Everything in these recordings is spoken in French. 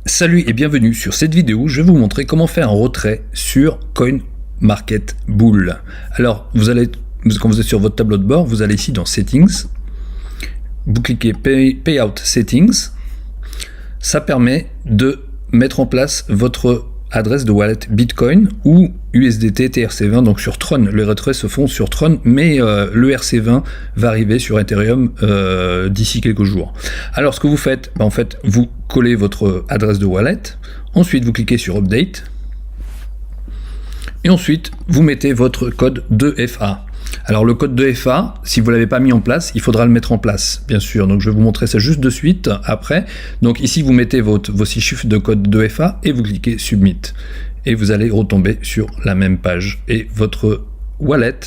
Salut et bienvenue sur cette vidéo, je vais vous montrer comment faire un retrait sur CoinMarketBull. Alors, quand vous êtes sur votre tableau de bord, vous allez ici dans Settings, vous cliquez Payout Settings, ça permet de mettre en place votre adresse de wallet Bitcoin ou USDT TRC20, donc sur Tron. Les retraits se font sur Tron, mais le RC20 va arriver sur Ethereum d'ici quelques jours. Alors ce que vous faites, en fait, vous collez votre adresse de wallet, ensuite vous cliquez sur Update, et ensuite vous mettez votre code 2FA. Alors le code 2FA, si vous ne l'avez pas mis en place, il faudra le mettre en place, bien sûr. Donc je vais vous montrer ça juste de suite après. Donc ici vous mettez vos 6 chiffres de code 2FA et vous cliquez Submit. Et vous allez retomber sur la même page. Et votre wallet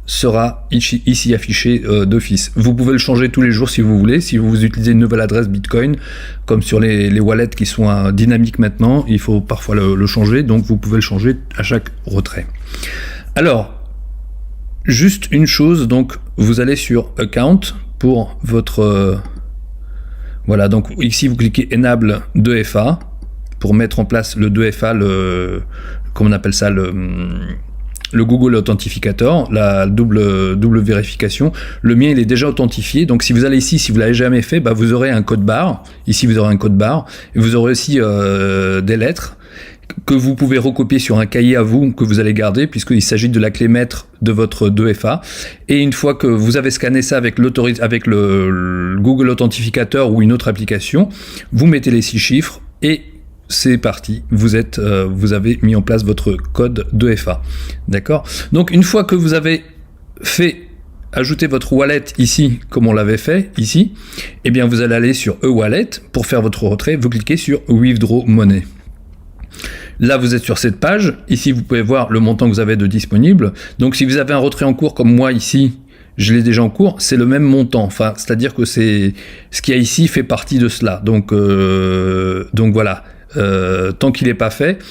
sera ici affiché d'office. Vous pouvez le changer tous les jours si vous voulez. Si vous utilisez une nouvelle adresse Bitcoin, comme sur les wallets qui sont dynamiques maintenant, il faut parfois le changer. Donc vous pouvez le changer à chaque retrait. Alors, juste une chose, donc vous allez sur Account pour votre... voilà, donc ici vous cliquez Enable 2FA pour mettre en place le 2FA, comment on appelle ça, le Google Authentificator, la double vérification. Le mien il est déjà authentifié, donc si vous allez ici, si vous l'avez jamais fait, bah, vous aurez un code barre. Ici vous aurez un code barre et vous aurez aussi des lettres que vous pouvez recopier sur un cahier à vous que vous allez garder, puisqu'il s'agit de la clé maître de votre 2FA. Et une fois que vous avez scanné ça avec le Google Authentificator ou une autre application, vous mettez les 6 chiffres et c'est parti, vous avez mis en place votre code 2FA. D'accord? Donc une fois que vous avez ajouter votre wallet ici, comme on l'avait fait ici, eh bien vous allez aller sur E-Wallet pour faire votre retrait, vous cliquez sur Withdraw Money. Là, vous êtes sur cette page. Ici, vous pouvez voir le montant que vous avez de disponible. Donc, si vous avez un retrait en cours comme moi ici, je l'ai déjà en cours, c'est le même montant. Enfin, c'est-à-dire que ce qu'il y a ici fait partie de cela. Donc voilà. Tant qu'il n'est pas fait,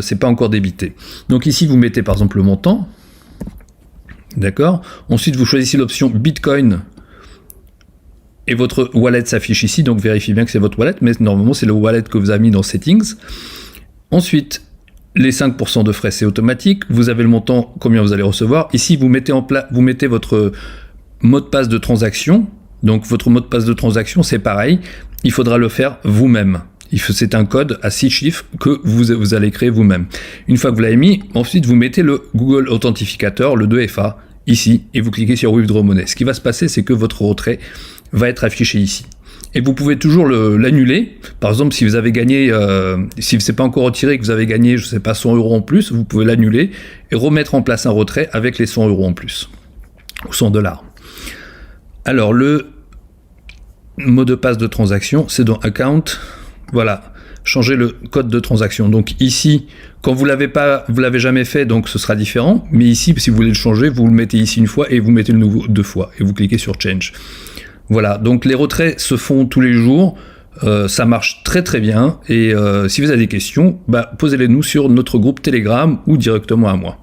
c'est pas encore débité. Donc ici, vous mettez par exemple le montant. D'accord. Ensuite, vous choisissez l'option Bitcoin. Et votre wallet s'affiche ici. Donc, vérifiez bien que c'est votre wallet. Mais normalement, c'est le wallet que vous avez mis dans Settings. Ensuite, les 5% de frais, c'est automatique. Vous avez le montant, combien vous allez recevoir. Ici, vous mettez votre mot de passe de transaction. Donc, votre mot de passe de transaction, c'est pareil. Il faudra le faire vous-même. C'est un code à 6 chiffres que vous allez créer vous-même. Une fois que vous l'avez mis, ensuite, vous mettez le Google Authentificator, le 2FA, ici, et vous cliquez sur Withdraw Money. Ce qui va se passer, c'est que votre retrait va être affiché ici. Et vous pouvez toujours l'annuler. Par exemple, si vous avez gagné, si c'est pas encore retiré et que vous avez gagné, je sais pas, 100 € en plus, vous pouvez l'annuler et remettre en place un retrait avec les 100 € en plus. Ou 100 $. Alors, le mot de passe de transaction, c'est dans Account. Voilà. Changer le code de transaction. Donc ici, quand vous l'avez jamais fait, donc ce sera différent. Mais ici, si vous voulez le changer, vous le mettez ici une fois et vous mettez le nouveau 2 fois. Et vous cliquez sur Change. Voilà, donc les retraits se font tous les jours, ça marche très très bien, et si vous avez des questions, posez-les nous sur notre groupe Telegram ou directement à moi.